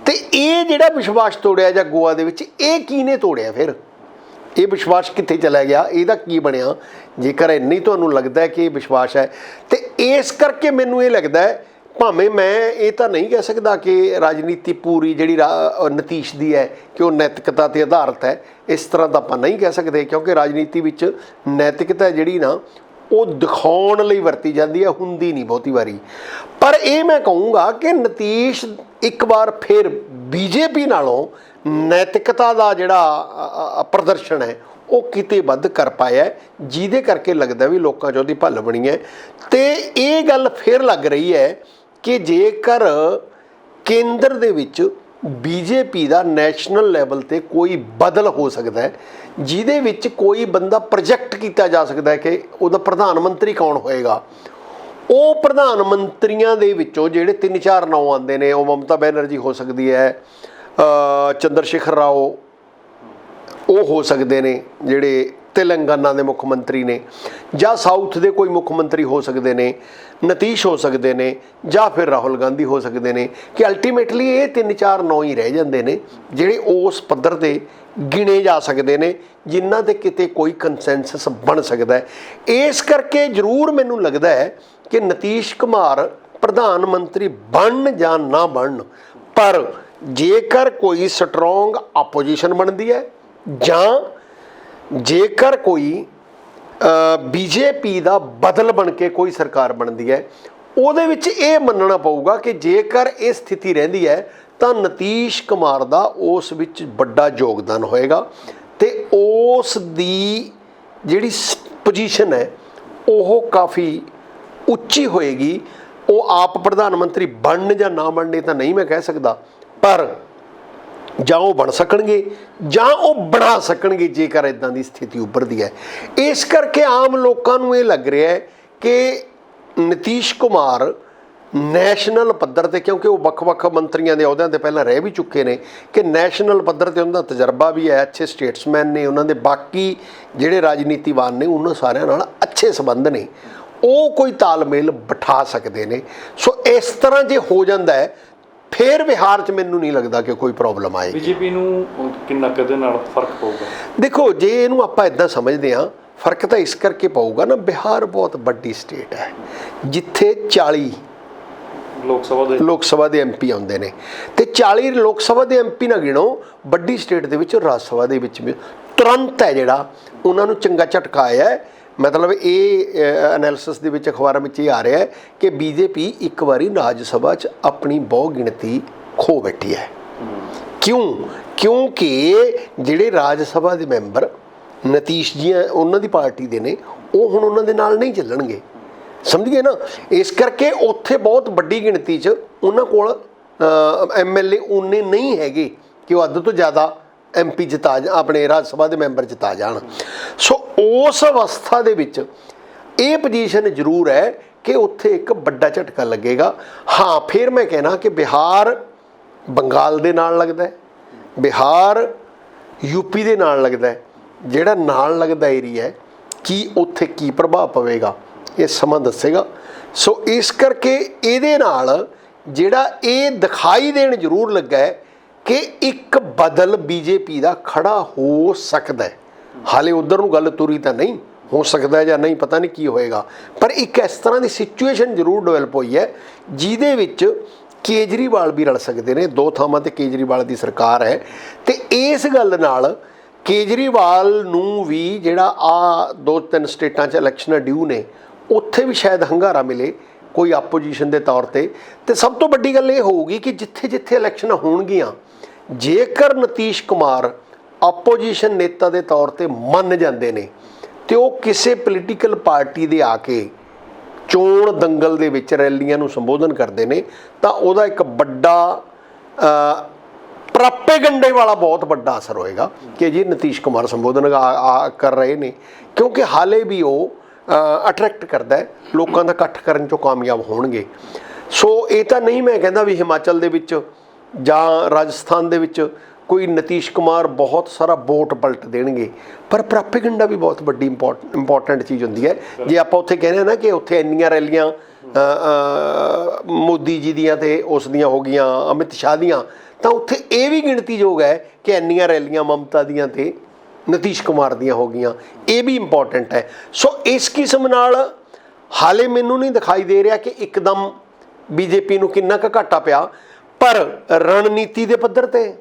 ਤੇ ਇਹ ਜਿਹੜਾ ਵਿਸ਼ਵਾਸ ਤੋੜਿਆ ਜਾਂ ਗੋਆ ਦੇ ਵਿੱਚ ਇਹ ਕਿਹਨੇ ਤੋੜਿਆ? ਫਿਰ ਇਹ ਵਿਸ਼ਵਾਸ ਕਿੱਥੇ ਚਲਾ ਗਿਆ? ਇਹਦਾ ਕੀ ਬਣਿਆ? ਜੇਕਰ ਇੰਨੀ ਤੁਹਾਨੂੰ ਲੱਗਦਾ ਕਿ ਇਹ ਵਿਸ਼ਵਾਸ ਹੈ ਤੇ ਇਸ ਕਰਕੇ ਮੈਨੂੰ ਇਹ ਲੱਗਦਾ ਹੈ, ਭਾਵੇਂ ਮੈਂ ਇਹ ਤਾਂ ਨਹੀਂ ਕਹਿ ਸਕਦਾ ਕਿ ਰਾਜਨੀਤੀ ਪੂਰੀ ਜਿਹੜੀ ਨੀਤੀਸ਼ ਦੀ ਹੈ ਕਿ ਉਹ ਨੈਤਿਕਤਾ 'ਤੇ ਆਧਾਰਿਤ ਹੈ, ਇਸ ਤਰ੍ਹਾਂ ਤਾਂ ਆਪਾਂ ਨਹੀਂ ਕਹਿ ਸਕਦੇ ਕਿਉਂਕਿ ਰਾਜਨੀਤੀ ਵਿੱਚ ਨੈਤਿਕਤਾ ਜਿਹੜੀ ਨਾ ਉਹ ਦਿਖਾਉਣ ਲਈ ਵਰਤੀ ਜਾਂਦੀ ਹੈ, ਹੁੰਦੀ ਨਹੀਂ ਬਹੁਤੀ ਵਾਰੀ। ਪਰ ਇਹ ਮੈਂ ਕਹੂੰਗਾ ਕਿ ਨੀਤੀਸ਼ ਇੱਕ ਵਾਰ ਫਿਰ बीजेपी ਨਾਲੋਂ ਨੈਤਿਕਤਾ ਦਾ ਜਿਹੜਾ ਪ੍ਰਦਰਸ਼ਨ ਹੈ ਉਹ ਕਿਤੇ ਵੱਧ ਕਰ ਪਾਇਆ, ਜਿਹਦੇ ਕਰਕੇ ਲੱਗਦਾ ਵੀ ਲੋਕਾਂ 'ਚ ਉਹਦੀ ਭੱਲ ਬਣੀ ਹੈ। ਤੇ ਇਹ ਗੱਲ ਫਿਰ ਲੱਗ ਰਹੀ ਹੈ ਕਿ ਜੇਕਰ ਕੇਂਦਰ ਦੇ ਵਿੱਚ बीजेपी ਦਾ ਨੈਸ਼ਨਲ ਲੈਵਲ 'ਤੇ ਕੋਈ ਬਦਲ ਹੋ ਸਕਦਾ ਹੈ, ਜਿਹਦੇ ਵਿੱਚ ਕੋਈ ਬੰਦਾ ਪ੍ਰੋਜੈਕਟ ਕੀਤਾ ਜਾ ਸਕਦਾ ਹੈ ਕਿ ਉਹਦਾ ਪ੍ਰਧਾਨ ਮੰਤਰੀ ਕੌਣ ਹੋਏਗਾ। ਉਹ ਪ੍ਰਧਾਨ ਮੰਤਰੀਆਂ ਦੇ ਵਿੱਚੋਂ ਜਿਹੜੇ 3-4 ਨਾਂ ਆਉਂਦੇ ਨੇ, ਉਹ ਮਮਤਾ ਬੈਨਰਜੀ ਹੋ ਸਕਦੀ ਹੈ, ਚੰਦਰ ਸ਼ੇਖਰ ਰਾਓ ਉਹ ਹੋ ਸਕਦੇ ਨੇ ਜਿਹੜੇ तेलंगाना के मुख मंत्री ने, ਜਾਂ साउथ के कोई मुख मंत्री हो सकते हैं, नीतीश हो सकते हैं, ਜਾਂ फिर राहुल गांधी हो सकते हैं। कि अल्टीमेटली ये 3-4 ਨਾਂ ही रह जाते हैं ਜਿਹੜੇ उस पद्धर ते गिने जा सकते हैं जिन्हां ते किते कोई कंसेंसस बन सकता है। इस करके जरूर मैनूं लगता है कि नीतीश कुमार प्रधान मंत्री बन या ना बन, पर जेकर कोई स्ट्रोंग अपोजिशन बनती है ਜਾਂ जेकर कोई बीजेपी का बदल बन के कोई सरकार बनती है, ਉਹਦੇ ਵਿੱਚ ਇਹ ਮੰਨਣਾ ਪਊਗਾ ਕਿ ਜੇਕਰ ਇਹ ਸਥਿਤੀ ਰਹਿੰਦੀ ਹੈ ਤਾਂ ਨੀਤੀਸ਼ ਕੁਮਾਰ ਦਾ ਉਸ ਵਿੱਚ ਵੱਡਾ ਯੋਗਦਾਨ ਹੋਏਗਾ ਤੇ ਉਸ ਦੀ ਜਿਹੜੀ ਪੋਜੀਸ਼ਨ ਹੈ ਉਹ ਕਾਫੀ ਉੱਚੀ ਹੋਏਗੀ। ਉਹ ਆਪ ਪ੍ਰਧਾਨ ਮੰਤਰੀ ਬਣਨ ਜਾਂ ਨਾ ਬਣਨੇ ਤਾਂ ਨਹੀਂ ਮੈਂ ਕਹਿ ਸਕਦਾ, ਪਰ ਜਾਂ ਉਹ ਬਣ ਸਕਣਗੇ ਜਾਂ ਉਹ ਬਣਾ ਸਕਣਗੇ ਜੇਕਰ ਇਦਾਂ ਦੀ ਸਥਿਤੀ ਉੱਭਰਦੀ ਹੈ। ਇਸ ਕਰਕੇ ਆਮ ਲੋਕਾਂ ਨੂੰ ਇਹ ਲੱਗ ਰਿਹਾ ਹੈ ਕਿ ਨਿਤੀਸ਼ ਕੁਮਾਰ ਨੈਸ਼ਨਲ ਪੱਧਰ 'ਤੇ, ਕਿਉਂਕਿ ਉਹ ਵੱਖ-ਵੱਖ ਮੰਤਰੀਆਂ ਦੇ ਅਹੁਦਿਆਂ 'ਤੇ ਪਹਿਲਾਂ ਰਹਿ ਵੀ ਚੁੱਕੇ ਨੇ, ਕਿ ਨੈਸ਼ਨਲ ਪੱਧਰ 'ਤੇ ਉਹਨਾਂ ਦਾ ਤਜਰਬਾ ਵੀ ਹੈ, ਅੱਛੇ ਸਟੇਟਸਮੈਨ ਨੇ, ਉਹਨਾਂ ਦੇ ਬਾਕੀ ਜਿਹੜੇ ਰਾਜਨੀਤੀਵਾਨ ਨੇ ਉਹਨਾਂ ਸਾਰਿਆਂ ਨਾਲ ਅੱਛੇ ਸੰਬੰਧ ਨੇ, ਉਹ ਕੋਈ ਤਾਲਮੇਲ ਬਿਠਾ ਸਕਦੇ ਨੇ। ਸੋ ਇਸ ਤਰ੍ਹਾਂ ਜੇ ਹੋ ਜਾਂਦਾ ਹੈ ਫਿਰ ਬਿਹਾਰ 'ਚ ਮੈਨੂੰ ਨਹੀਂ ਲੱਗਦਾ ਕਿ ਕੋਈ ਪ੍ਰੋਬਲਮ ਆਏਗੀ। ਬੀਜੇਪੀ ਨੂੰ ਕਿੰਨਾ ਕਦੇ ਨਾਲ ਫਰਕ ਪਊਗਾ? ਦੇਖੋ, ਜੇ ਇਹਨੂੰ ਆਪਾਂ ਇਦਾਂ ਸਮਝਦੇ ਹਾਂ, ਫਰਕ ਤਾਂ ਇਸ ਕਰਕੇ ਪਊਗਾ ਨਾ, ਬਿਹਾਰ ਬਹੁਤ ਵੱਡੀ ਸਟੇਟ ਹੈ ਜਿੱਥੇ 40 ਲੋਕ ਸਭਾ ਦੇ MP ਆਉਂਦੇ ਨੇ, ਤੇ 40 ਲੋਕ ਸਭਾ ਦੇ MP ਨਾ ਗਿਣੋ, ਵੱਡੀ ਸਟੇਟ ਦੇ ਵਿੱਚ ਰਾਜ ਸਭਾ ਦੇ ਵਿੱਚ ਵੀ ਤੁਰੰਤ ਹੈ ਜਿਹੜਾ ਉਹਨਾਂ ਨੂੰ ਚੰਗਾ ਝਟਕਾ ਆਇਆ ਹੈ। ਮਤਲਬ ਇਹ ਐਨਾਲਿਸਿਸ ਦੇ ਵਿੱਚ ਅਖਬਾਰਾਂ ਵਿੱਚ ਇਹ ਆ ਰਿਹਾ ਹੈ ਕਿ BJP ਇੱਕ ਵਾਰੀ ਰਾਜ ਸਭਾ 'ਚ ਆਪਣੀ ਬਹੁ ਗਿਣਤੀ ਖੋ ਬੈਠੀ ਹੈ। ਕਿਉਂਕਿ ਜਿਹੜੇ ਰਾਜ ਸਭਾ ਦੇ ਮੈਂਬਰ ਨਿਤੀਸ਼ ਜੀ ਉਹਨਾਂ ਦੀ ਪਾਰਟੀ ਦੇ ਨੇ, ਉਹ ਹੁਣ ਉਹਨਾਂ ਦੇ ਨਾਲ ਨਹੀਂ ਚੱਲਣਗੇ, ਸਮਝ ਗਏ ਨਾ। ਇਸ ਕਰਕੇ ਉੱਥੇ ਬਹੁਤ ਵੱਡੀ ਗਿਣਤੀ 'ਚ ਉਹਨਾਂ ਕੋਲ MLA ਉਨੇ ਨਹੀਂ ਹੈਗੇ ਕਿ ਉਹ ਅੱਧ ਤੋਂ ਜ਼ਿਆਦਾ MP ਜਿਤਾ ਆਪਣੇ ਰਾਜ ਸਭਾ ਦੇ ਮੈਂਬਰ ਜਿਤਾ ਜਾਣ। ਸੋ ਉਸ ਅਵਸਥਾ ਦੇ ਵਿੱਚ ਇਹ ਪੋਜੀਸ਼ਨ ਜ਼ਰੂਰ ਹੈ ਕਿ ਉੱਥੇ ਇੱਕ ਵੱਡਾ ਝਟਕਾ ਲੱਗੇਗਾ। ਹਾਂ, ਫਿਰ ਮੈਂ ਕਹਿਣਾ ਕਿ ਬਿਹਾਰ ਬੰਗਾਲ ਦੇ ਨਾਲ ਲੱਗਦਾ ਹੈ, ਬਿਹਾਰ UP ਦੇ ਨਾਲ ਲੱਗਦਾ ਹੈ, ਜਿਹੜਾ ਨਾਲ ਲੱਗਦਾ ਏਰੀਆ ਹੈ, ਕੀ ਉੱਥੇ ਕੀ ਪ੍ਰਭਾਵ ਪਵੇਗਾ ਇਹ ਸਮਾਂ ਦੱਸੇਗਾ। ਸੋ ਇਸ ਕਰਕੇ ਇਹਦੇ ਨਾਲ ਜਿਹੜਾ ਇਹ ਦਿਖਾਈ ਦੇਣ ਜ਼ਰੂਰ ਲੱਗਾ ਹੈ ਕਿ ਇੱਕ ਬਦਲ BJP ਦਾ ਖੜਾ ਹੋ ਸਕਦਾ ਹੈ। ਹਾਲੇ ਉੱਧਰ ਨੂੰ ਗੱਲ ਤੁਰੀ ਤਾਂ ਨਹੀਂ, ਹੋ ਸਕਦਾ ਜਾਂ ਨਹੀਂ ਪਤਾ ਨਹੀਂ ਕੀ ਹੋਏਗਾ, ਪਰ ਇੱਕ ਇਸ ਤਰ੍ਹਾਂ ਦੀ ਸਿਚੁਏਸ਼ਨ ਜ਼ਰੂਰ ਡਿਵੈਲਪ ਹੋਈ ਹੈ ਜਿਹਦੇ ਵਿੱਚ ਕੇਜਰੀਵਾਲ ਵੀ ਰਲ ਸਕਦੇ ਨੇ। 2 ਥਾਵਾਂ 'ਤੇ ਕੇਜਰੀਵਾਲ ਦੀ ਸਰਕਾਰ ਹੈ, ਤੇ ਇਸ ਗੱਲ ਨਾਲ ਕੇਜਰੀਵਾਲ ਨੂੰ ਵੀ ਜਿਹੜਾ 2-3 ਸਟੇਟਾਂ 'ਚ ਇਲੈਕਸ਼ਨ ਡਿਊ ਨੇ, ਉੱਥੇ ਵੀ ਸ਼ਾਇਦ ਹੰਗਾਰਾ ਮਿਲੇ ਕੋਈ ਆਪੋਜੀਸ਼ਨ ਦੇ ਤੌਰ 'ਤੇ। ਤੇ ਸਭ ਤੋਂ ਵੱਡੀ ਗੱਲ ਇਹ ਹੋਊਗੀ ਕਿ ਜਿੱਥੇ ਜਿੱਥੇ ਇਲੈਕਸ਼ਨਾਂ ਹੋਣਗੀਆਂ, ਜੇਕਰ ਨਿਤੀਸ਼ ਕੁਮਾਰ ਆਪੋਜੀਸ਼ਨ ਨੇਤਾ ਦੇ ਤੌਰ 'ਤੇ ਮੰਨ ਜਾਂਦੇ ਨੇ ਤੇ ਉਹ ਕਿਸੇ ਪੋਲੀਟੀਕਲ ਪਾਰਟੀ ਦੇ ਆ ਕੇ ਚੋਣ ਦੰਗਲ ਦੇ ਵਿੱਚ ਰੈਲੀਆਂ ਨੂੰ ਸੰਬੋਧਨ ਕਰਦੇ ਨੇ, ਤਾਂ ਉਹਦਾ ਇੱਕ ਵੱਡਾ ਪ੍ਰਾਪੇਗੰਡੇ ਵਾਲਾ ਬਹੁਤ ਵੱਡਾ ਅਸਰ ਹੋਏਗਾ ਕਿ ਜੀ ਨਿਤੀਸ਼ ਕੁਮਾਰ ਸੰਬੋਧਨ ਕਰ ਰਹੇ ਨੇ, ਕਿਉਂਕਿ ਹਾਲੇ ਵੀ ਉਹ ਅਟਰੈਕਟ ਕਰਦਾ ਹੈ, ਲੋਕਾਂ ਦਾ ਇਕੱਠ ਕਰਨ 'ਚੋਂ ਕਾਮਯਾਬ ਹੋਣਗੇ। ਸੋ ਇਹ ਤਾਂ ਨਹੀਂ ਮੈਂ ਕਹਿੰਦਾ ਵੀ ਹਿਮਾਚਲ ਦੇ ਵਿੱਚ ਜਾਂ ਰਾਜਸਥਾਨ ਦੇ ਵਿੱਚ ਕੋਈ ਨਿਤੀਸ਼ ਕੁਮਾਰ ਬਹੁਤ ਸਾਰਾ ਵੋਟ ਪਲਟ ਦੇਣਗੇ, ਪਰ ਪ੍ਰਾਪੇਗੰਡਾ ਵੀ ਬਹੁਤ ਵੱਡੀ ਇੰਪੋਰਟੈਂਟ ਚੀਜ਼ ਹੁੰਦੀ ਹੈ। ਜੇ ਆਪਾਂ ਉੱਥੇ ਕਹਿੰਦੇ ਹਾਂ ਨਾ ਕਿ ਉੱਥੇ ਇੰਨੀਆਂ ਰੈਲੀਆਂ ਮੋਦੀ ਜੀ ਦੀਆਂ ਤੇ ਉਸ ਦੀਆਂ ਹੋ ਗਈਆਂ, ਅਮਿਤ ਸ਼ਾਹ ਦੀਆਂ, ਤਾਂ ਉੱਥੇ ਇਹ ਵੀ ਗਿਣਤੀਯੋਗ ਹੈ ਕਿ ਇੰਨੀਆਂ ਰੈਲੀਆਂ ਮਮਤਾ ਦੀਆਂ ਤੇ ਨਿਤੀਸ਼ ਕੁਮਾਰ ਦੀਆਂ ਹੋ ਗਈਆਂ, ਇਹ ਵੀ ਇੰਪੋਰਟੈਂਟ ਹੈ। ਸੋ ਇਸ ਕਿਸਮ ਨਾਲ ਹਾਲੇ ਮੈਨੂੰ ਨਹੀਂ ਦਿਖਾਈ ਦੇ ਰਿਹਾ ਕਿ ਇੱਕਦਮ BJP ਨੂੰ ਕਿੰਨਾ ਕੁ ਘਾਟਾ ਪਿਆ, ਪਰ ਰਣਨੀਤੀ ਦੇ ਪੱਧਰ 'ਤੇ,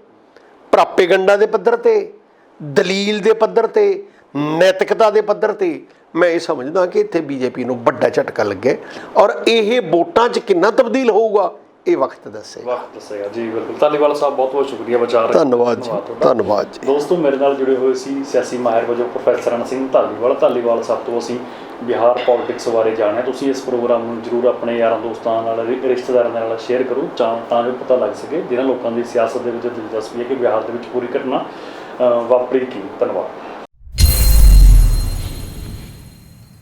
ਪ੍ਰਾਪੇਗੰਡਾ ਦੇ ਪੱਧਰ 'ਤੇ, ਦਲੀਲ ਦੇ ਪੱਧਰ 'ਤੇ, ਨੈਤਿਕਤਾ ਦੇ ਪੱਧਰ 'ਤੇ ਮੈਂ ਇਹ ਸਮਝਦਾ ਕਿ ਇੱਥੇ BJP ਨੂੰ ਵੱਡਾ ਝਟਕਾ ਲੱਗੇ, ਔਰ ਇਹ ਵੋਟਾਂ 'ਚ ਕਿੰਨਾ ਤਬਦੀਲ ਹੋਊਗਾ ਇਹ ਵਕਤ ਦੱਸੇਗਾ। ਜੀ ਬਿਲਕੁਲ। ਧਾਲੀਵਾਲ ਸਾਹਿਬ ਬਹੁਤ ਬਹੁਤ ਸ਼ੁਕਰੀਆ ਵਿਚਾਰ। ਧੰਨਵਾਦ ਜੀ, ਧੰਨਵਾਦ ਜੀ। ਦੋਸਤੋ, ਮੇਰੇ ਨਾਲ ਜੁੜੇ ਹੋਏ ਸੀ ਸਿਆਸੀ ਮਾਹਿਰ ਵਜੋਂ ਪ੍ਰੋਫੈਸਰ ਅਨੰਤ ਸਿੰਘ ਧਾਲੀਵਾਲ ਸਾਹਿਬ ਤੋਂ ਅਸੀਂ ਬਿਹਾਰ ਪੋਲਿਟਿਕਸ ਬਾਰੇ ਜਾਣਿਆ। ਤੁਸੀਂ ਇਸ ਪ੍ਰੋਗਰਾਮ ਨੂੰ ਜ਼ਰੂਰ ਆਪਣੇ ਯਾਰਾਂ ਦੋਸਤਾਂ ਨਾਲ, ਰਿਸ਼ਤੇਦਾਰਾਂ ਨਾਲ ਸ਼ੇਅਰ ਕਰੋ ਤਾਂ ਜੋ ਪਤਾ ਲੱਗ ਸਕੇ ਜਿਹਨਾਂ ਲੋਕਾਂ ਦੀ ਸਿਆਸਤ ਦੇ ਵਿੱਚ ਦਿਲਚਸਪੀ ਹੈ ਕਿ ਬਿਹਾਰ ਦੇ ਵਿੱਚ ਪੂਰੀ ਘਟਨਾ ਵਾਪਰੀ ਕੀ। ਧੰਨਵਾਦ।